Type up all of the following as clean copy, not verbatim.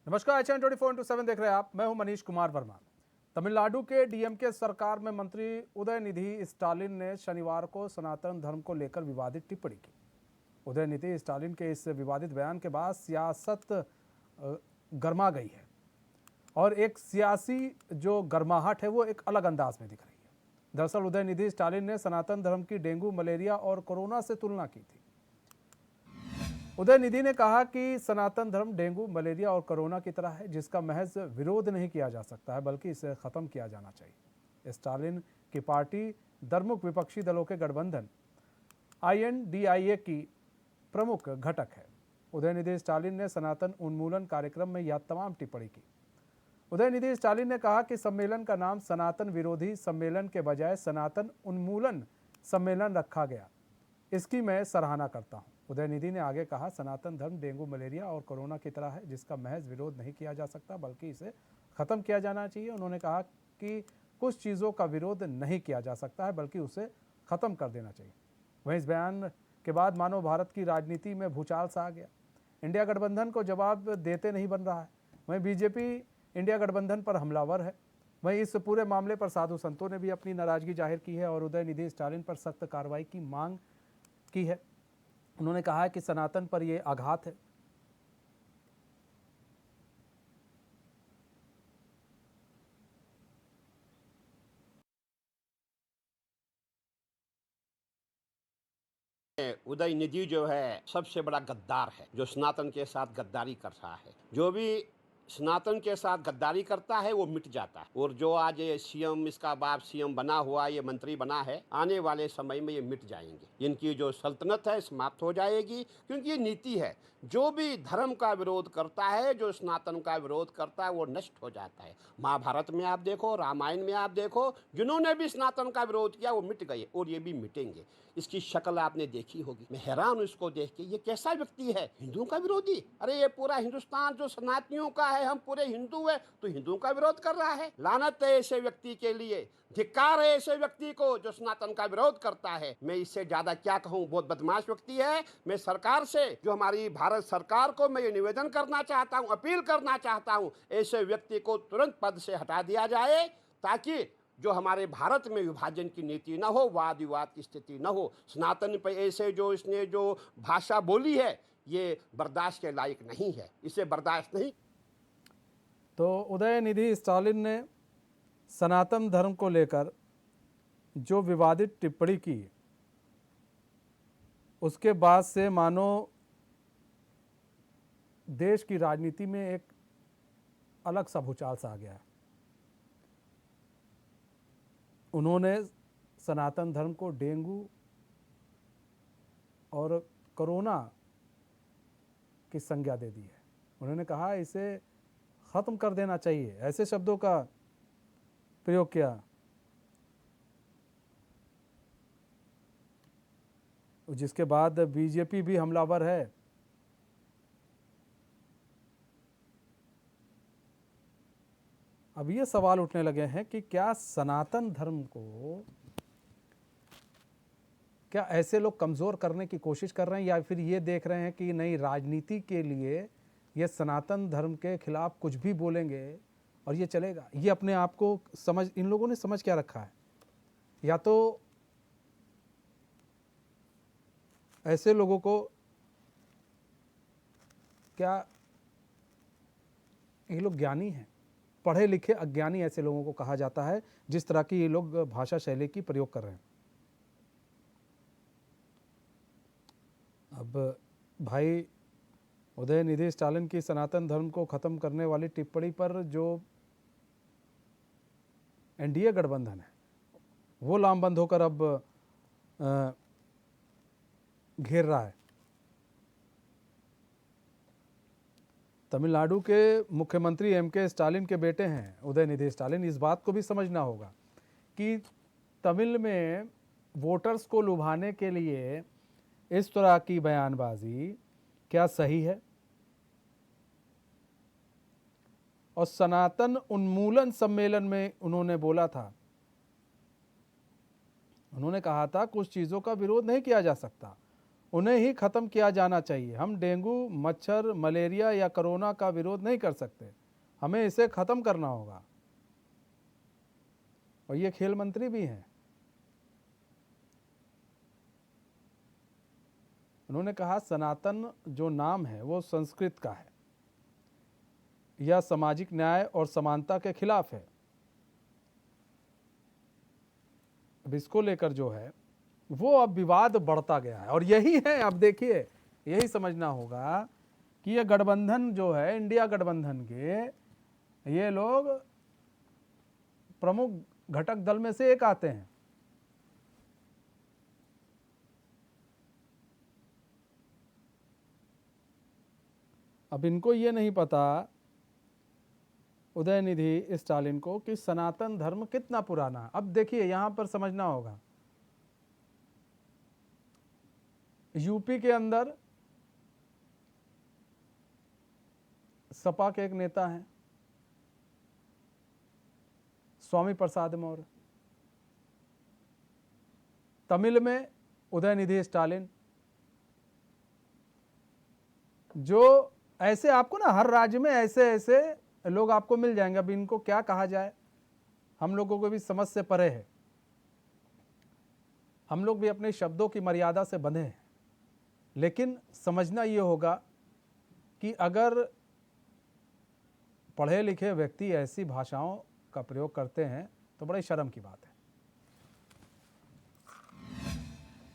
नमस्कार, HN 24/7 देख रहे हैं आप। मैं हूं मनीष कुमार वर्मा। तमिलनाडु के डीएमके सरकार में मंत्री उदयनिधि स्टालिन ने शनिवार को सनातन धर्म को लेकर विवादित टिप्पणी की। उदयनिधि स्टालिन के इस विवादित बयान के बाद सियासत गर्मा गई है और एक सियासी जो गर्माहट है वो एक अलग अंदाज में दिख रही है। दरअसल उदयनिधि स्टालिन ने सनातन धर्म की डेंगू, मलेरिया और कोरोना से तुलना की थी। उदयनिधि ने कहा कि सनातन धर्म डेंगू, मलेरिया और कोरोना की तरह है, जिसका महज विरोध नहीं किया जा सकता है बल्कि इसे खत्म किया जाना चाहिए। स्टालिन की पार्टी दरमुख विपक्षी दलों के गठबंधन INDIA की प्रमुख घटक है। उदयनिधि स्टालिन ने सनातन उन्मूलन कार्यक्रम में यह तमाम टिप्पणी की। उदयनिधि स्टालिन ने कहा कि सम्मेलन का नाम सनातन विरोधी सम्मेलन के बजाय सनातन उन्मूलन सम्मेलन रखा गया, इसकी मैं सराहना करता हूं। उदयनिधि ने आगे कहा, सनातन धर्म डेंगू, मलेरिया और कोरोना की तरह है, जिसका महज विरोध नहीं किया जा सकता बल्कि इसे खत्म किया जाना चाहिए। उन्होंने कहा कि कुछ चीज़ों का विरोध नहीं किया जा सकता है बल्कि उसे खत्म कर देना चाहिए। वहीं इस बयान के बाद मानो भारत की राजनीति में भूचाल सा आ गया। इंडिया गठबंधन को जवाब देते नहीं बन रहा है। वहीं बीजेपी इंडिया गठबंधन पर हमलावर है। वहीं इस पूरे मामले पर साधु संतों ने भी अपनी नाराजगी जाहिर की है और उदयनिधि स्टालिन पर सख्त कार्रवाई की मांग की है। उन्होंने कहा है कि सनातन पर यह आघात है। उदयनिधि जो है सबसे बड़ा गद्दार है, जो सनातन के साथ गद्दारी कर रहा है। जो भी सनातन के साथ गद्दारी करता है वो मिट जाता है। और जो आज ये सीएम, इसका बाप सीएम बना हुआ, ये मंत्री बना है, आने वाले समय में ये मिट जाएंगे। इनकी जो सल्तनत है समाप्त हो जाएगी, क्योंकि ये नीति है। जो भी धर्म का विरोध करता है, जो सनातन का विरोध करता है, वो नष्ट हो जाता है। महाभारत में आप देखो, रामायण में आप देखो, जिन्होंने भी सनातन का विरोध किया वो मिट गए और ये भी मिटेंगे। इसकी शक्ल आपने देखी होगी। मैं हैरान हूं इसको देख के, ये कैसा व्यक्ति है, हिंदुओं का विरोधी। अरे ये पूरा हिंदुस्तान जो सनातनियों का है, हम पूरे हिंदू है, तो हिंदुओं का विरोध कर रहा है। लानत है ऐसे व्यक्ति के लिए, धिक्कार है ऐसे व्यक्ति को जो सनातन का विरोध करता है। मैं इससे ज्यादा क्या कहूं, बहुत बदमाश व्यक्ति है। मैं सरकार से, जो हमारी भारत सरकार को मैं ये निवेदन करना चाहता हूं, अपील करना चाहता हूं, ऐसे व्यक्ति को तुरंत पद से हटा दिया जाए, ताकि जो हमारे भारत में विभाजन की नीति न हो, वाद विवाद की स्थिति न हो। सनातन पे ऐसे जो इसने जो भाषा बोली है, ये बर्दाश्त के लायक नहीं है, इसे बर्दाश्त नहीं। तो उदयनिधि स्टालिन ने सनातन धर्म को लेकर जो विवादित टिप्पणी की, उसके बाद से मानो देश की राजनीति में एक अलग सा भूचाल सा आ गया है। उन्होंने सनातन धर्म को डेंगू और कोरोना की संज्ञा दे दी है। उन्होंने कहा इसे खत्म कर देना चाहिए, ऐसे शब्दों का प्रयोग किया। जिसके बाद बीजेपी भी हमलावर है। अब ये सवाल उठने लगे हैं कि क्या सनातन धर्म को, क्या ऐसे लोग कमज़ोर करने की कोशिश कर रहे हैं, या फिर ये देख रहे हैं कि नहीं, राजनीति के लिए ये सनातन धर्म के खिलाफ कुछ भी बोलेंगे और ये चलेगा। ये अपने आप को समझ, इन लोगों ने समझ क्या रखा है, या तो ऐसे लोगों को, क्या ये लोग ज्ञानी हैं, पढ़े लिखे अज्ञानी ऐसे लोगों को कहा जाता है, जिस तरह की ये लोग भाषा शैली की प्रयोग कर रहे हैं। अब भाई उदयनिधि स्टालिन की सनातन धर्म को खत्म करने वाली टिप्पणी पर जो एनडीए गठबंधन है वो लामबंद होकर अब घेर रहा है। तमिलनाडु के मुख्यमंत्री MK स्टालिन के बेटे हैं उदयनिधि स्टालिन। इस बात को भी समझना होगा कि तमिल में वोटर्स को लुभाने के लिए इस तरह की बयानबाजी क्या सही है। और सनातन उन्मूलन सम्मेलन में उन्होंने बोला था, उन्होंने कहा था कुछ चीज़ों का विरोध नहीं किया जा सकता उन्हें ही खत्म किया जाना चाहिए। हम डेंगू, मच्छर, मलेरिया या कोरोना का विरोध नहीं कर सकते, हमें इसे खत्म करना होगा। और ये खेल मंत्री भी हैं। उन्होंने कहा सनातन जो नाम है वो संस्कृत का है, यह सामाजिक न्याय और समानता के खिलाफ है। अब इसको लेकर जो है वो अब विवाद बढ़ता गया है। और यही है, अब देखिए यही समझना होगा कि ये गठबंधन जो है, इंडिया गठबंधन के ये लोग प्रमुख घटक दल में से एक आते हैं। अब इनको ये नहीं पता, उदयनिधि स्टालिन को, कि सनातन धर्म कितना पुराना है। अब देखिए यहां पर समझना होगा, यूपी के अंदर सपा के एक नेता हैं स्वामी प्रसाद मौर्य, तमिल में उदयनिधि स्टालिन। जो ऐसे आपको ना हर राज्य में ऐसे ऐसे लोग आपको मिल जाएंगे। अब इनको क्या कहा जाए, हम लोगों को भी समझ से परे है। हम लोग भी अपने शब्दों की मर्यादा से बंधे हैं। लेकिन समझना ये होगा कि अगर पढ़े लिखे व्यक्ति ऐसी भाषाओं का प्रयोग करते हैं तो बड़ी शर्म की बात है।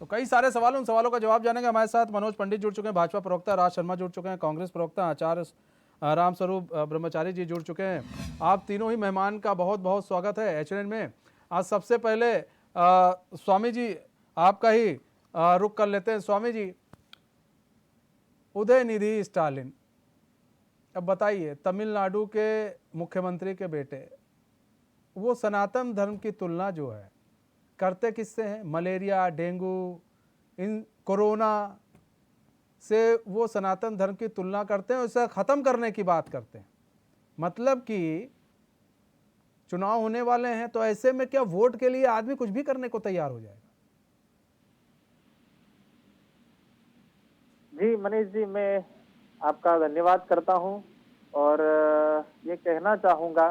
तो कई सारे सवाल, उन सवालों का जवाब जानेंगे। हमारे साथ मनोज पंडित जुड़ चुके हैं, भाजपा प्रवक्ता राज शर्मा जुड़ चुके हैं, कांग्रेस प्रवक्ता आचार्य रामस्वरूप ब्रह्मचारी जी जुड़ चुके हैं। आप तीनों ही मेहमान का बहुत बहुत स्वागत है एचएनएन में। आज सबसे पहले स्वामी जी आपका ही रुख कर लेते हैं। स्वामी जी, उदयनिधि स्टालिन, अब बताइए, तमिलनाडु के मुख्यमंत्री के बेटे, वो सनातन धर्म की तुलना जो है करते किससे हैं? मलेरिया, डेंगू, इन कोरोना से वो सनातन धर्म की तुलना करते हैं, उसे ख़त्म करने की बात करते हैं। मतलब कि चुनाव होने वाले हैं तो ऐसे में क्या वोट के लिए आदमी कुछ भी करने को तैयार हो जाएगा? जी मनीष जी, मैं आपका धन्यवाद करता हूं और ये कहना चाहूंगा,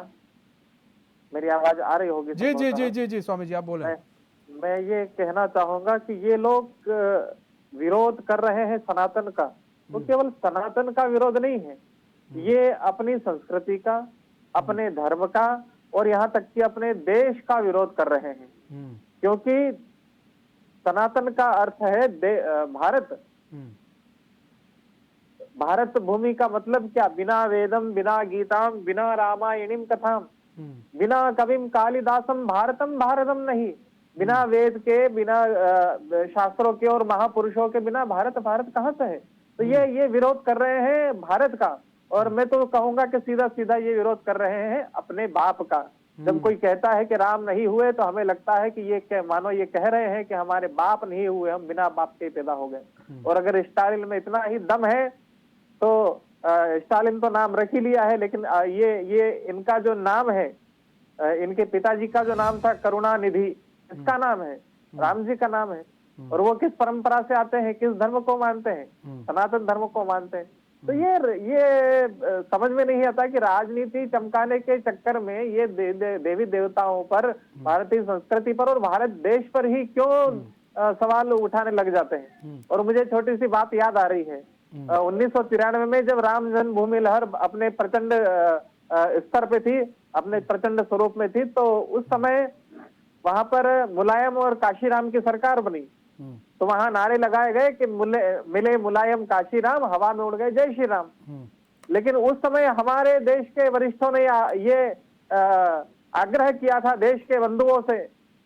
मेरी आवाज आ रही होगी? जी जी जी जी जी स्वामी जी आप बोले। मैं ये कहना चाहूंगा कि ये लोग विरोध कर रहे हैं सनातन का, तो केवल सनातन का विरोध नहीं है, ये अपनी संस्कृति का, अपने धर्म का और यहाँ तक कि अपने देश का विरोध कर रहे हैं। क्योंकि सनातन का अर्थ है भारत। भारत भूमि का मतलब क्या? बिना वेदम, बिना गीताम, बिना रामायणीम कथाम, बिना कविम कालिदासम भारतम भारतम नहीं। बिना वेद के, बिना शास्त्रों के और महापुरुषों के बिना भारत भारत कहाँ से है? तो ये विरोध कर रहे हैं भारत का। और मैं तो कहूंगा कि सीधा सीधा ये विरोध कर रहे हैं अपने बाप का। जब कोई कहता है कि राम नहीं हुए तो हमें लगता है कि ये मानो ये कह रहे हैं कि हमारे बाप नहीं हुए, हम बिना बाप के पैदा हो गए। और अगर स्टालिन में इतना ही दम है तो स्टालिन तो नाम रख ही लिया है, लेकिन ये इनका जो नाम है, इनके पिताजी का जो नाम था करुणानिधि, इसका नाम है, राम जी का नाम है। और वो किस परंपरा से आते हैं, किस धर्म को मानते हैं? सनातन धर्म को मानते हैं। तो ये समझ में नहीं आता कि राजनीति चमकाने के चक्कर में ये देवी देवताओं पर, भारतीय संस्कृति पर और भारत देश पर ही क्यों सवाल उठाने लग जाते हैं। और मुझे छोटी सी बात याद आ रही है, 1993 में जब राम जन्मभूमि लहर अपने प्रचंड स्तर पे थी, अपने प्रचंड स्वरूप में थी, तो उस समय वहां पर मुलायम और काशीराम की सरकार बनी। तो वहां नारे लगाए गए कि मिले मुलायम काशीराम, हवा में उड़ गए जय श्री राम। लेकिन उस समय हमारे देश के वरिष्ठों ने ये आग्रह किया था देश के बंधुओं से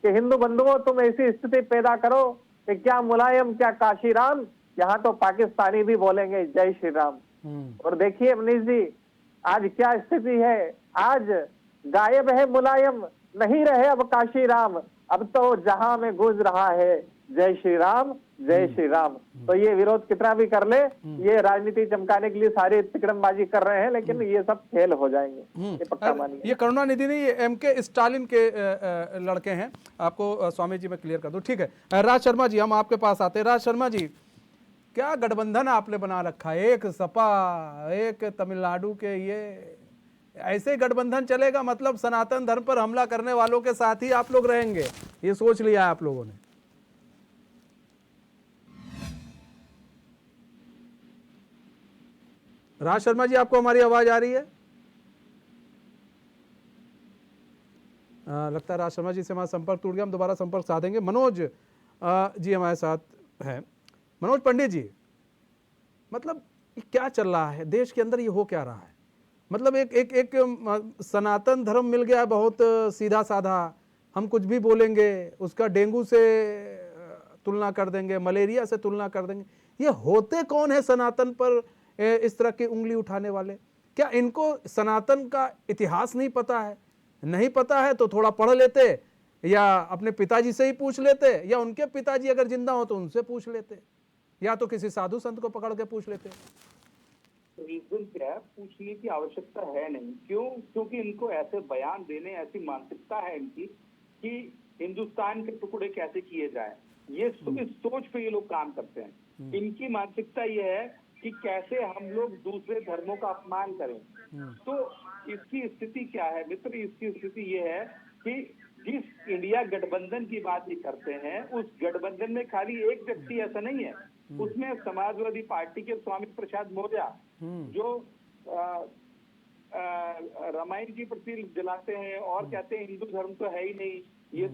कि हिंदू बंधुओं, तुम ऐसी स्थिति पैदा करो कि क्या मुलायम, क्या काशीराम, यहाँ तो पाकिस्तानी भी बोलेंगे जय श्री राम। और देखिए मनीष जी, आज क्या स्थिति है? आज गायब है मुलायम, नहीं रहे अब काशीराम, अब तो जहां में गूंज रहा है जय श्री राम, जय श्री राम। तो ये विरोध कितना भी कर ले, ये राजनीति चमकाने के लिए सारी तिकड़मबाजी कर रहे हैं, लेकिन ये सब फेल हो जाएंगे, ये पक्का मानिए। ये करुणानिधि नहीं, ये एमके स्टालिन के लड़के हैं। आपको स्वामी जी मैं क्लियर कर दूं, ठीक है? राज शर्मा जी, हम आपके पास आते हैं। राज शर्मा जी, क्या गठबंधन आपने बना रखा है, एक सपा, एक तमिलनाडु के, ये ऐसे गठबंधन चलेगा? मतलब सनातन धर्म पर हमला करने वालों के साथ ही आप लोग रहेंगे, ये सोच लिया है आप लोगों ने। राज शर्मा जी, आपको हमारी आवाज आ रही है? लगता है राज शर्मा जी से हमारा संपर्क टूट गया, हम दोबारा संपर्क साधेंगे। मनोज जी हमारे साथ हैं। मनोज पंडित जी, मतलब ये क्या चल रहा है देश के अंदर, ये हो क्या रहा है? मतलब एक सनातन धर्म मिल गया है, बहुत सीधा साधा, हम कुछ भी बोलेंगे उसका डेंगू से तुलना कर देंगे, मलेरिया से तुलना कर देंगे। ये होते कौन है सनातन पर इस तरह की उंगली उठाने वाले? क्या इनको सनातन का इतिहास नहीं पता है? नहीं पता है तो थोड़ा पढ़ लेते, या अपने पिताजी से ही पूछ लेते, या उनके पिताजी अगर जिंदा हो तो उनसे पूछ लेते, या तो किसी साधु संत को पकड़ के पूछ लेते। रीजन क्या है, पूछने की आवश्यकता है नहीं। क्यों? क्योंकि इनको ऐसे बयान देने, ऐसी मानसिकता है इनकी कि हिंदुस्तान के टुकड़े कैसे किए जाए, ये इस सोच पे ये लोग काम करते हैं। इनकी मानसिकता ये है कि कैसे हम लोग दूसरे धर्मों का अपमान करें। तो इसकी स्थिति क्या है मित्र? इसकी स्थिति ये है कि जिस इंडिया गठबंधन की बात ये करते हैं, उस गठबंधन में खाली एक व्यक्ति ऐसा नहीं है, उसमें समाजवादी पार्टी के स्वामी प्रसाद मौर्य जो रामायण की प्रति जलाते हैं और कहते हैं हिंदू धर्म तो है ही नहीं, ये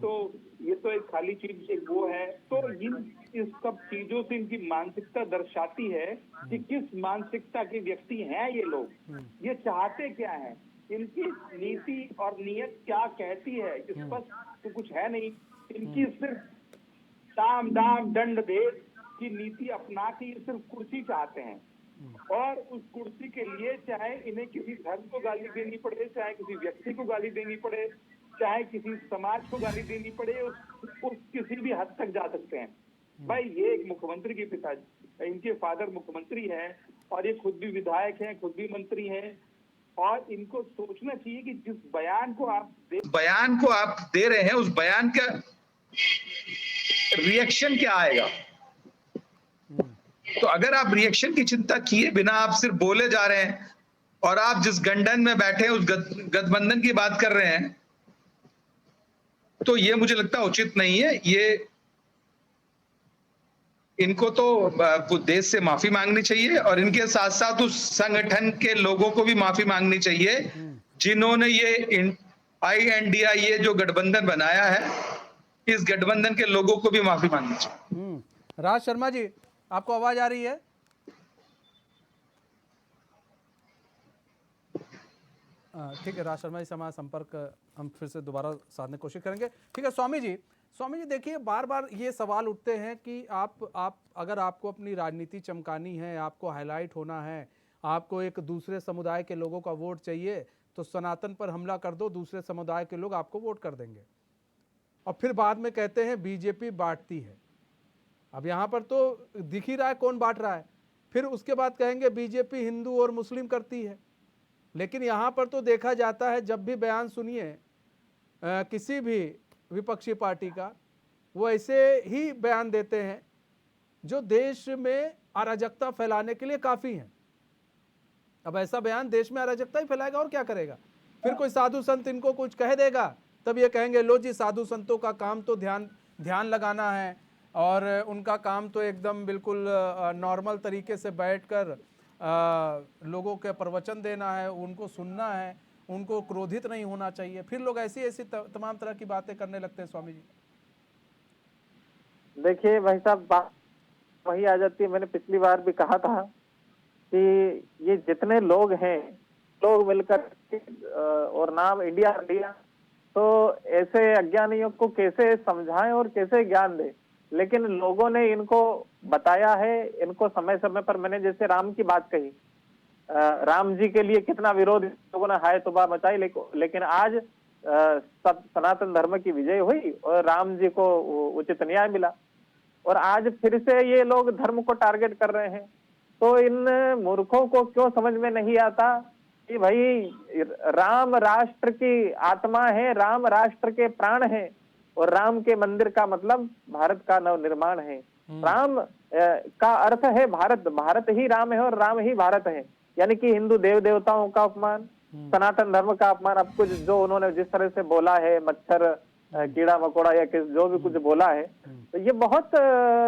तो एक खाली चीज एक वो है। तो इस सब चीजों से इनकी मानसिकता दर्शाती है कि किस मानसिकता के व्यक्ति हैं ये लोग, ये चाहते क्या हैं, इनकी नीति और नियत क्या कहती है, स्पष्ट तो कुछ है नहीं। इनकी सिर्फ साम दाम दंड भेद की नीति अपना के ये सिर्फ कुर्सी चाहते हैं, और उस कुर्सी के लिए चाहे इन्हें किसी धर्म को गाली देनी पड़े, चाहे किसी व्यक्ति को गाली देनी पड़े, चाहे किसी समाज को गाली देनी पड़े, उस किसी भी हद तक जा सकते हैं। भाई ये एक मुख्यमंत्री के पिताजी, इनके फादर मुख्यमंत्री हैं और ये खुद भी विधायक हैं, खुद भी मंत्री हैं, और इनको सोचना चाहिए कि जिस बयान को आप दे रहे हैं, उस बयान का रिएक्शन क्या आएगा। तो अगर आप रिएक्शन की चिंता किए बिना आप सिर्फ बोले जा रहे हैं और आप जिस गठबंधन में बैठे हैं उस गठबंधन की बात कर रहे हैं, तो ये मुझे लगता है उचित नहीं है। ये इनको तो देश से माफी मांगनी चाहिए और इनके साथ साथ उस संगठन के लोगों को भी माफी मांगनी चाहिए जिन्होंने ये INDI ये जो गठबंधन बनाया है, इस गठबंधन के लोगों को भी माफी मांगनी चाहिए। राज शर्मा जी, आपको आवाज आ रही है? ठीक है, राज शर्मा जी से हमारा संपर्क हम फिर से दोबारा साधने की कोशिश करेंगे। ठीक है स्वामी जी, देखिए बार बार ये सवाल उठते हैं कि आप अगर आपको अपनी राजनीति चमकानी है, आपको हाईलाइट होना है, आपको एक दूसरे समुदाय के लोगों का वोट चाहिए, तो सनातन पर हमला कर दो, दूसरे समुदाय के लोग आपको वोट कर देंगे। और फिर बाद में कहते हैं बीजेपी बांटती है। अब यहाँ पर तो दिख ही रहा है कौन बांट रहा है। फिर उसके बाद कहेंगे बीजेपी हिंदू और मुस्लिम करती है। लेकिन यहाँ पर तो देखा जाता है, जब भी बयान सुनिए किसी भी विपक्षी पार्टी का, वो ऐसे ही बयान देते हैं जो देश में अराजकता फैलाने के लिए काफ़ी हैं। अब ऐसा बयान देश में अराजकता ही फैलाएगा और क्या करेगा। फिर कोई साधु संत इनको कुछ कह देगा, तब ये कहेंगे लो जी, साधु संतों का काम तो ध्यान लगाना है, और उनका काम तो एकदम बिल्कुल नॉर्मल तरीके से बैठकर लोगों के प्रवचन देना है, उनको सुनना है, उनको क्रोधित नहीं होना चाहिए। फिर लोग ऐसी तमाम तरह की बातें करने लगते हैं। स्वामी जी देखिए भाई साहब, बात वही आ जाती है, मैंने पिछली बार भी कहा था कि ये जितने लोग हैं, लोग मिलकर और नाम इंडिया, तो ऐसे अज्ञानियों को कैसे समझाएं और कैसे ज्ञान दें। लेकिन लोगों ने इनको बताया है, इनको समय समय पर, मैंने जैसे राम की बात कही, राम जी के लिए कितना विरोध लोगों ने हाय तौबा मचाई, लेकिन आज सनातन धर्म की विजय हुई और राम जी को उचित न्याय मिला, और आज फिर से ये लोग धर्म को टारगेट कर रहे हैं। तो इन मूर्खों को क्यों समझ में नहीं आता कि भाई राम राष्ट्र की आत्मा है, राम राष्ट्र के प्राण है, और राम के मंदिर का मतलब भारत का नव निर्माण है। राम का अर्थ है भारत, भारत ही राम है और राम ही भारत है। यानी कि हिंदू देव देवताओं का अपमान, सनातन धर्म का अपमान, अब कुछ जो उन्होंने जिस तरह से बोला है, मच्छर कीड़ा मकोड़ा या किस जो भी कुछ बोला है, तो ये बहुत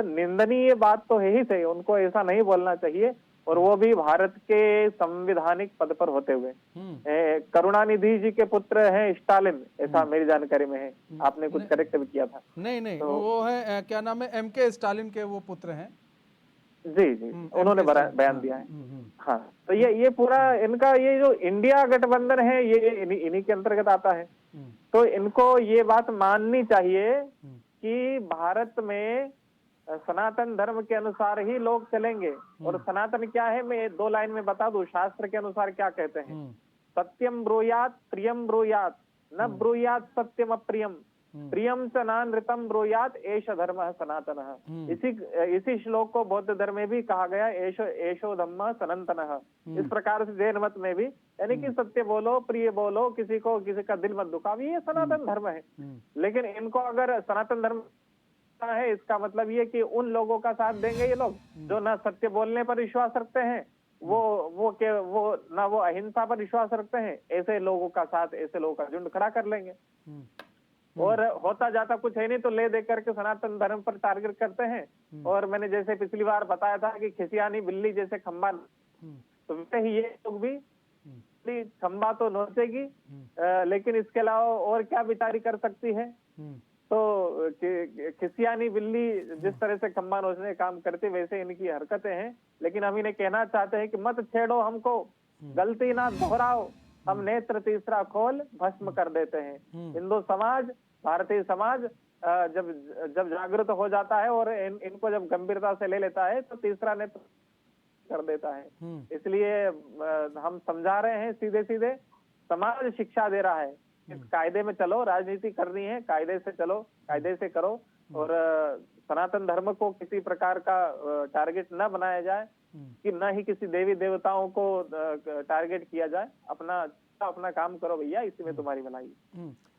निंदनीय बात तो है ही सही, उनको ऐसा नहीं बोलना चाहिए, और वो भी भारत के संविधानिक पद पर होते हुए। करुणानिधि जी के पुत्र हैं स्टालिन, ऐसा मेरी जानकारी में है, आपने कुछ करेक्ट भी किया था। नहीं तो वो है क्या नाम है, MK स्टालिन के वो पुत्र हैं। जी जी, उन्होंने बयान दिया है। हाँ, तो ये पूरा इनका ये जो इंडिया गठबंधन है ये इन्हीं के अंतर्गत आता है। तो इनको ये बात माननी चाहिए कि भारत में सनातन धर्म के अनुसार ही लोग चलेंगे। और सनातन क्या है, मैं 2 लाइन में बता दूं, शास्त्र के अनुसार क्या कहते हैं। सत्यम ब्रूयात प्रियम ब्रूयात न ब्रूयात सत्यम अप्रियम प्रियम च नानृतम ब्रूयात एष धर्म सनातन। इसी श्लोक को बौद्ध धर्म में भी कहा गया, एषो धम्म सनातन। इस प्रकार से जैन मत में भी, यानी कि सत्य बोलो, प्रिय बोलो, किसी का दिल मत दुखाओ, ये सनातन धर्म है। लेकिन इनको अगर सनातन धर्म है, इसका मतलब ये कि उन लोगों का साथ देंगे ये लोग जो ना सत्य बोलने पर विश्वास रखते हैं, वो ना वो अहिंसा पर विश्वास रखते हैं, ऐसे लोगों का साथ, ऐसे लोगों का झुंड खड़ा कर लेंगे। और होता जाता कुछ है नहीं तो ले दे करके सनातन धर्म पर टारगेट करते हैं। और मैंने जैसे पिछली बार बताया था कि खिसियानी बिल्ली जैसे खंबा, तो वैसे ही ये लोग भी खंबा तो नोचेगी, लेकिन इसके अलावा और क्या बिचारी कर सकती है। तो खिसियानी बिल्ली जिस तरह से खंबा नोचने का काम करती, वैसे इनकी हरकतें हैं। लेकिन हम इन्हें कहना चाहते हैं कि मत छेड़ो हमको, गलती ना दोहराओ, हम नेत्र तीसरा खोल भस्म कर देते हैं। हिंदू समाज, भारतीय समाज जब जागृत हो जाता है और इनको जब गंभीरता से ले लेता है तो तीसरा नेत्र कर देता है। इसलिए हम समझा रहे हैं, सीधे सीधे समाज शिक्षा दे रहा है, इस कायदे में चलो, राजनीति करनी है कायदे से चलो, कायदे से करो, और सनातन धर्म को किसी प्रकार का टारगेट न बनाया जाए, कि न ही किसी देवी देवताओं को टारगेट किया जाए। अपना काम करो भैया, इसी में तुम्हारी भलाई।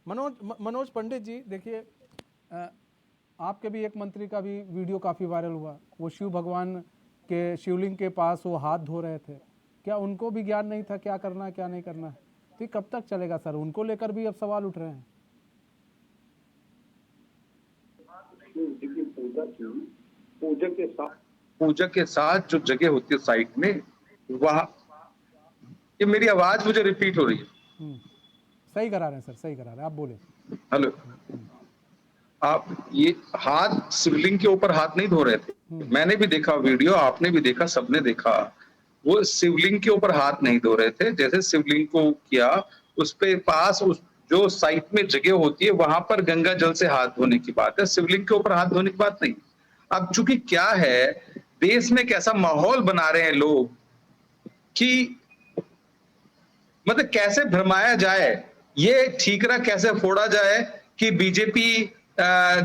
मनोज पंडित जी, देखिए आपके भी एक मंत्री का भी वीडियो काफ़ी वायरल हुआ, वो शिव भगवान के शिवलिंग के पास वो हाथ धो रहे थे, क्या उनको भी ज्ञान नहीं था क्या करना है क्या नहीं करना है? तो ये कब तक चलेगा सर? उनको लेकर भी अब सवाल उठ रहे हैं। पूजा के साथ जो जगह होती है साइट में, वहां, ये मेरी आवाज मुझे रिपीट हो रही है। सही करा रहे हैं सर, सही करा रहे हैं, आप बोले। हेलो, आप ये हाथ शिवलिंग के ऊपर हाथ नहीं धो रहे थे, मैंने भी देखा वीडियो, आपने भी देखा, सबने देखा। वो शिवलिंग के ऊपर हाथ नहीं धो रहे थे, जैसे शिवलिंग को किया उस पे पास उस जो साइट में जगह होती है वहां पर गंगा जल से हाथ धोने की बात है, शिवलिंग के ऊपर हाथ धोने की बात नहीं। अब चूंकि क्या है, देश में कैसा माहौल बना रहे हैं लोग कि मतलब कैसे भरमाया जाए, ये ठीकरा कैसे फोड़ा जाए कि बीजेपी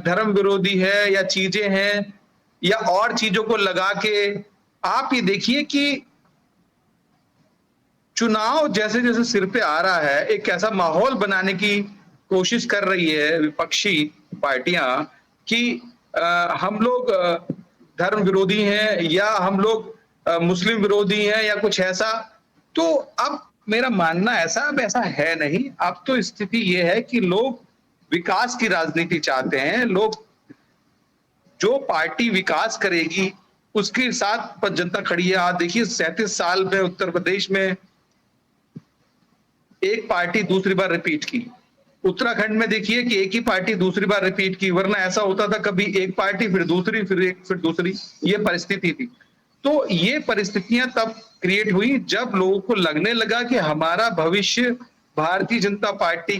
धर्म विरोधी है या चीजें हैं या और चीजों को लगा के। आप ये देखिए कि चुनाव जैसे जैसे सिर पे आ रहा है, एक ऐसा माहौल बनाने की कोशिश कर रही है विपक्षी पार्टियां कि हम लोग धर्म विरोधी हैं या हम लोग मुस्लिम विरोधी हैं या कुछ ऐसा। तो अब मेरा मानना ऐसा अब ऐसा है नहीं। अब तो स्थिति ये है कि लोग विकास की राजनीति चाहते हैं, लोग जो पार्टी विकास करेगी उसके साथ पर जनता खड़ी है। आप देखिए 37 साल में उत्तर प्रदेश में एक पार्टी दूसरी बार रिपीट की, उत्तराखंड में देखिए कि एक ही पार्टी दूसरी बार रिपीट की, वरना ऐसा होता था कभी एक पार्टी फिर दूसरी फिर एक फिर दूसरी, ये परिस्थिति थी। तो ये परिस्थितियां तब क्रिएट हुई जब लोगों को लगने लगा कि हमारा भविष्य भारतीय जनता पार्टी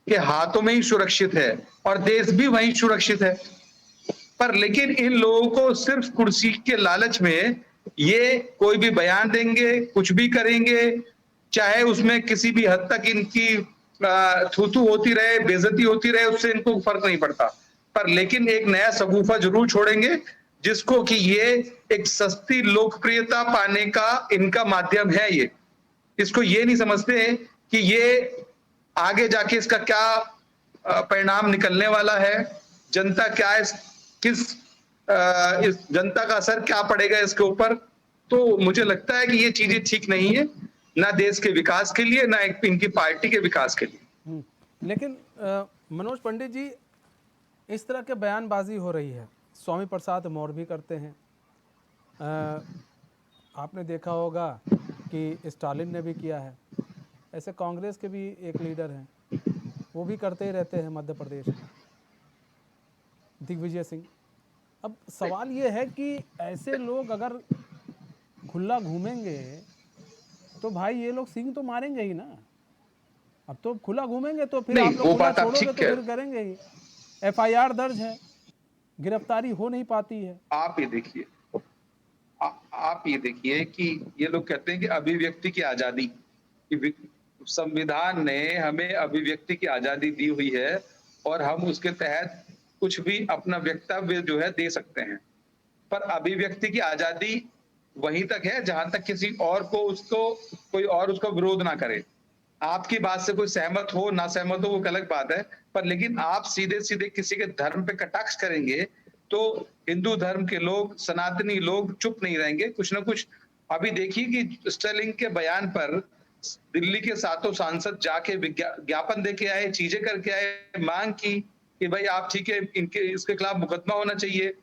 के हाथों में ही सुरक्षित है और देश भी वहीं सुरक्षित है। पर लेकिन इन लोगों को सिर्फ कुर्सी के लालच में ये कोई भी बयान देंगे, कुछ भी करेंगे, चाहे उसमें किसी भी हद तक इनकी थू-थू होती रहे, बेइज्जती होती रहे, उससे इनको फर्क नहीं पड़ता। पर लेकिन एक नया सगुफा जरूर छोड़ेंगे जिसको कि ये एक सस्ती लोकप्रियता पाने का इनका माध्यम है। ये इसको ये नहीं समझते कि ये आगे जाके इसका क्या परिणाम निकलने वाला है, जनता क्या किस इस जनता का असर क्या पड़ेगा इसके ऊपर। तो मुझे लगता है कि ये चीजें ठीक नहीं है, ना देश के विकास के लिए, ना इनकी पार्टी के विकास के लिए। लेकिन मनोज पंडित जी, इस तरह के बयानबाजी हो रही है, स्वामी प्रसाद मौर्य भी करते हैं, आपने देखा होगा कि स्टालिन ने भी किया है, ऐसे कांग्रेस के भी एक लीडर हैं, वो भी करते ही रहते हैं मध्य प्रदेश में, दिग्विजय सिंह। अब सवाल ये है कि ऐसे लोग अगर खुला घूमेंगे तो भाई ये लोग सिंह तो मारेंगे ही ना। अब तो खुला घूमेंगे तो फिर नहीं, आप लोग वो खुला बात आप छोड़ोगे ठीक तो कह फिर करेंगे ही। एफआईआर दर्ज है, गिरफ्तारी हो नहीं पाती है। आप ये देखिए, आप ये देखिए कि ये लोग कहते हैं कि अभिव्यक्ति की आजादी, कि संविधान ने हमें अभिव्यक्ति की आजादी दी हुई है और हम उसके तहत कुछ भी अपना वक्तव्य जो है दे सकते हैं। पर अभिव्यक्ति की आजादी वहीं तक है जहां तक किसी और को उसको कोई और उसका विरोध ना करे। आपकी बात से कोई सहमत हो ना सहमत हो वो अलग बात है, पर लेकिन आप सीधे सीधे किसी के धर्म पे कटाक्ष करेंगे तो हिंदू धर्म के लोग, सनातनी लोग चुप नहीं रहेंगे, कुछ ना कुछ। अभी देखिए कि स्टर्लिंग के बयान पर दिल्ली के 7 सांसद जाके ज्ञापन देके आए, चीजें करके आए, मांग की कि भाई आप ठीक है, इनके इसके खिलाफ मुकदमा होना चाहिए,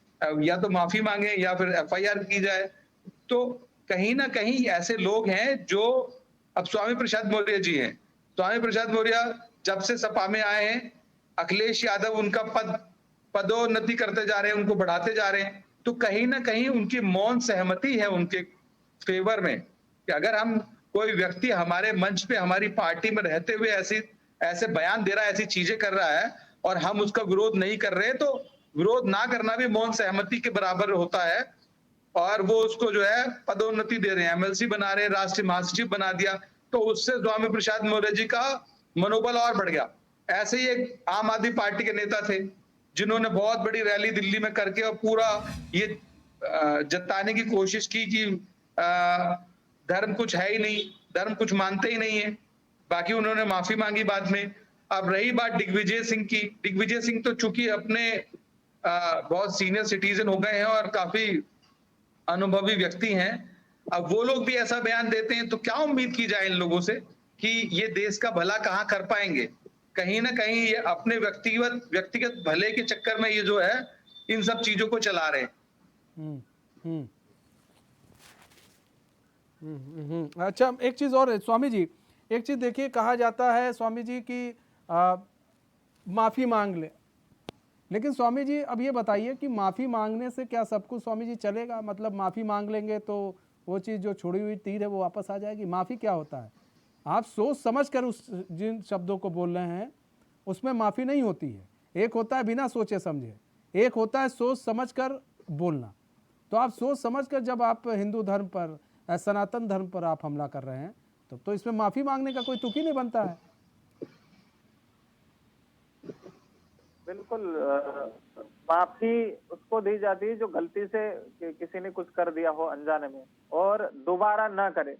या तो माफी मांगे या फिर एफआईआर की जाए। तो कहीं ना कहीं ऐसे लोग हैं जो, अब स्वामी प्रसाद मौर्य जी हैं, स्वामी प्रसाद मौर्य जब से सपा में आए हैं, अखिलेश यादव उनका पदोन्नति करते जा रहे हैं, उनको बढ़ाते जा रहे हैं। तो कहीं ना कहीं उनकी मौन सहमति है उनके फेवर में, कि अगर हम कोई व्यक्ति हमारे मंच पे हमारी पार्टी में रहते हुए ऐसे बयान दे रहा है, ऐसी चीजें कर रहा है और हम उसका विरोध नहीं कर रहे, तो विरोध ना करना भी मौन सहमति के बराबर होता है। और वो उसको जो है पदोन्नति दे रहे हैं, एमएलसी बना रहे हैं, राष्ट्रीय महासचिव बना दिया, तो उससे स्वामी प्रसाद मौर्य जी का मनोबल और बढ़ गया। ऐसे ही एक आम आदमी पार्टी के नेता थे जिन्होंने बहुत बड़ी रैली दिल्ली में करके और पूरा ये जताने की कोशिश की कि धर्म कुछ है ही नहीं, धर्म कुछ मानते ही नहीं है। बाकी उन्होंने माफी मांगी बाद में। अब रही बात दिग्विजय सिंह की, दिग्विजय सिंह तो चूंकि अपने बहुत सीनियर सिटीजन हो गए हैं और काफी अनुभवी व्यक्ति हैं, अब वो लोग भी ऐसा बयान देते हैं तो क्या उम्मीद की जाए इन लोगों से कि ये देश का भला कहाँ कर पाएंगे। कहीं ना कहीं ये अपने व्यक्तिगत भले के चक्कर में ये जो है इन सब चीजों को चला रहे हैं। अच्छा, एक चीज और है स्वामी जी, एक चीज देखिए, कहा जाता है स्वामी जी की माफी मांग ले, लेकिन स्वामी जी अब ये बताइए कि माफ़ी मांगने से क्या सब कुछ स्वामी जी चलेगा? मतलब माफ़ी मांग लेंगे तो वो चीज़ जो छोड़ी हुई तीर है वो वापस आ जाएगी? माफ़ी क्या होता है? आप सोच समझ कर उस जिन शब्दों को बोल रहे हैं उसमें माफ़ी नहीं होती है। एक होता है बिना सोचे समझे, एक होता है सोच समझ कर बोलना। तो आप सोच समझ कर जब आप हिंदू धर्म पर, सनातन धर्म पर आप हमला कर रहे हैं तो इसमें माफ़ी मांगने का कोई तुक ही नहीं बनता है। बिल्कुल, माफी उसको दी जाती है जो गलती से किसी ने कुछ कर दिया हो अनजाने में और दोबारा ना करे।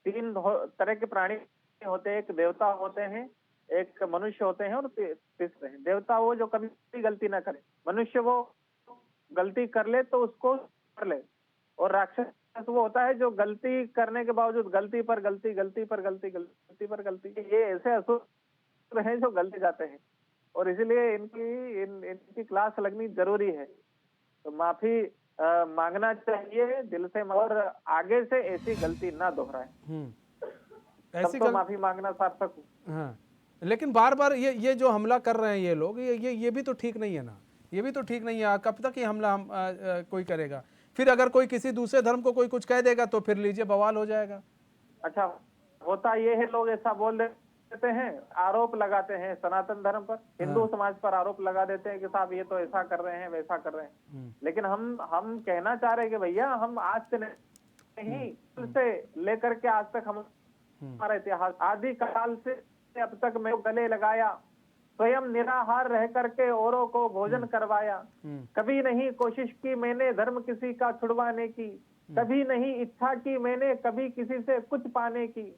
3 तरह के प्राणी होते हैं, एक देवता होते हैं, एक मनुष्य होते हैं और तीसरे हैं देवता, वो जो कभी भी गलती ना करे। मनुष्य वो गलती कर ले तो उसको कर ले, और राक्षस वो होता है जो गलती करने के बावजूद गलती पर गलती, गलती पर गलती, गलती पर गलती। ये ऐसे असुर हैं जो गलती जाते हैं और इसीलिए इनकी क्लास लगनी जरूरी है। तो माफी मांगना चाहिए दिल से और आगे से ऐसी गलती ना दोहराए। ऐसी तो माफी मांगना सार्थक हो। हाँ, लेकिन बार बार ये जो हमला कर रहे हैं ये लोग, ये भी तो ठीक नहीं है ना, ये भी तो ठीक नहीं है। कब तक ये हमला कोई करेगा? फिर अगर कोई किसी दूसरे धर्म को कोई कुछ कह देगा तो फिर लीजिए बवाल हो जाएगा। अच्छा, होता ये है लोग ऐसा बोल देते हैं, आरोप लगाते हैं सनातन धर्म पर, हिंदू समाज पर आरोप लगा देते हैं कि साहब ये तो ऐसा कर रहे हैं, वैसा कर रहे हैं। लेकिन हम कहना चाह रहे हैं कि भैया हम आज से नहीं से लेकर के आज तक हम हमारा इतिहास आदि काल से अब तक मैं गले लगाया, स्वयं निराहार रह करके औरों को भोजन करवाया, कभी नहीं कोशिश की मैंने धर्म किसी का छुड़वाने की, कभी नहीं इच्छा की मैंने कभी किसी से कुछ पाने की,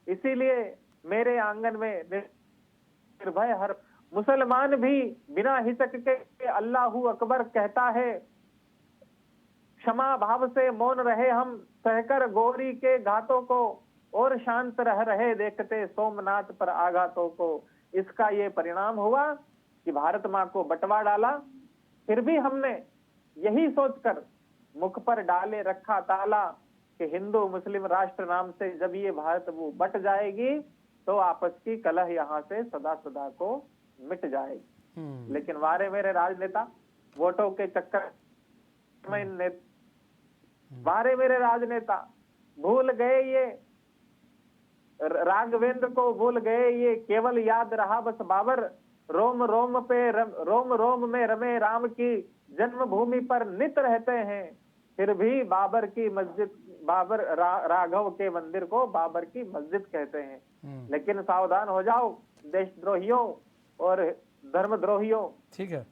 इसीलिए मेरे आंगन में निर्भय हर मुसलमान भी बिना हिचक के अल्लाहू अकबर कहता है, क्षमा भाव से मौन रहे हम, सहकर गौरी के घातों को, और शांत रह रहे देखते सोमनाथ पर आघातों को। इसका ये परिणाम हुआ कि भारत माँ को बंटवा डाला। फिर भी हमने यही सोचकर मुख पर डाले रखा ताला कि हिंदू मुस्लिम राष्ट्र नाम से जब ये भारत वो बट जाएगी तो आपस की कलह यहाँ से सदा सदा को मिट जाएगी। लेकिन वारे मेरे राजनेता वोटों के चक्कर में वारे मेरे राजनेता भूल गए ये राघवेंद्र को, भूल गए ये केवल याद रहा बस बाबर। रोम रोम में रमे राम की जन्मभूमि पर नित रहते हैं, फिर भी बाबर की मस्जिद राघव के मंदिर को बाबर की मस्जिद कहते हैं। लेकिन सावधान हो जाओ देशद्रोहियों और धर्मद्रोहियों, ठीक है,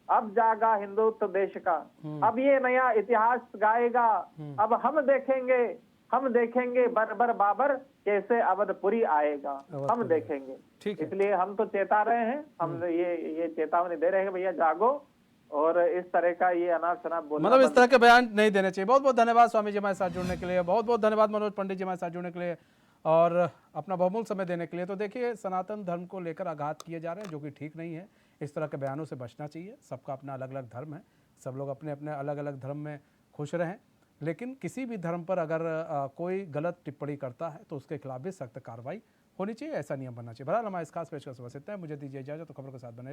अब जागा हिंदुत्व देश का, अब ये नया इतिहास गाएगा। अब हम देखेंगे बरबर बाबर कैसे अवधपुरी आएगा, हम देखेंगे। ठीक है। इसलिए हम तो चेता रहे हैं, हम ये चेतावनी दे रहे हैं भैया जागो, और इस तरह का ये अनाप शनाप बोलना मतलब इस तरह के बयान नहीं देने चाहिए। बहुत बहुत धन्यवाद स्वामी जी हमारे साथ जुड़ने के लिए, बहुत बहुत धन्यवाद मनोज पंडित जी हमारे साथ जुड़ने के लिए और अपना बहुमूल्य समय देने के लिए। तो देखिए, सनातन धर्म को लेकर आघात किए जा रहे हैं जो कि ठीक नहीं है। इस तरह के बयानों से बचना चाहिए। सबका अपना अलग अलग धर्म है, सब लोग अपने अपने अलग अलग धर्म में खुश रहें, लेकिन किसी भी धर्म पर अगर कोई गलत टिप्पणी करता है तो उसके खिलाफ भी सख्त कार्रवाई होनी चाहिए। ऐसा नियम बनना चाहिए। बहरहाल हमारे इस खास पेशकश बस इतना है। मुझे दीजिए इजाजत, तो खबरों के साथ बने रहिए।